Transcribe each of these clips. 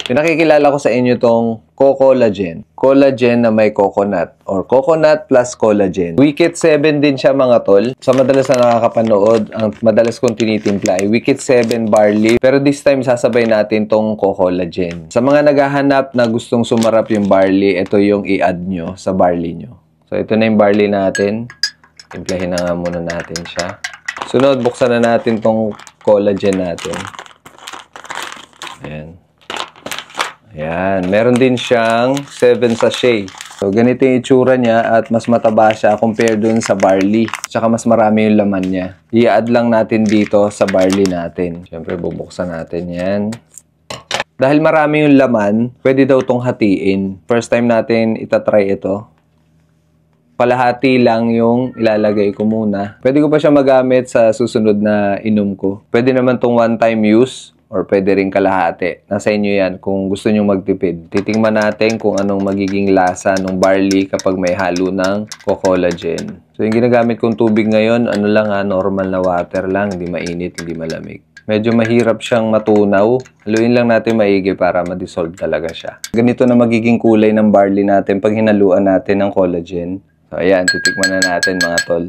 Pinakikilala ko sa inyo tong Co-Collagen. Collagen na may coconut or coconut plus collagen. Wicked 7 din siya mga tol. Sa madalas na nakakapanood, ang madalas kong tinitimpla ay Wicked 7 barley. Pero this time sasabay natin tong Co-Collagen. Sa mga naghahanap na gustong sumarap yung barley, ito yung i-add nyo sa barley nyo. So ito na yung barley natin. Timplahin na nga muna natin siya. Sunod, buksan na natin tong collagen natin. Ayan. Ayan, meron din siyang 7 sachet. So, ganito yung itsura niya at mas mataba siya compare dun sa barley. Tsaka mas marami yung laman niya. I-add lang natin dito sa barley natin. Siyempre, bubuksan natin yan. Dahil marami yung laman, pwede daw itong hatiin. First time natin itatry ito. Palahati lang yung ilalagay ko muna. Pwede ko pa siya magamit sa susunod na inom ko. Pwede naman itong one-time use. Or pwede rin kalahati. Nasa inyo yan kung gusto nyo magtipid. Titingnan natin kung anong magiging lasa ng barley kapag may halo ng co-collagen. So yung ginagamit kong tubig ngayon, ano lang normal na water lang. Hindi mainit, hindi malamig. Medyo mahirap siyang matunaw. Haluin lang natin maigi para ma-dissolve talaga siya. Ganito na magiging kulay ng barley natin pag hinaluan natin ng collagen. So ayan, titikman na natin mga tol.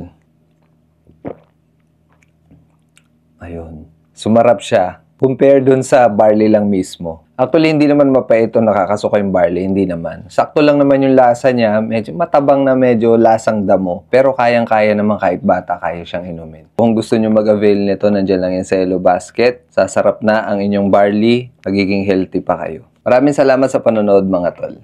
Ayun. Sumarap siya. Compare dun sa barley lang mismo. Actually, hindi naman mapait ito nakakasuka yung barley. Hindi naman. Sakto lang naman yung lasa niya. Medyo matabang na medyo lasang damo. Pero kayang-kaya naman kahit bata kaya siyang inumin. Kung gusto nyo mag-avail nito, nandiyan lang yung sa Yellow Basket. Sasarap na ang inyong barley. Magiging healthy pa kayo. Maraming salamat sa panonood mga tol.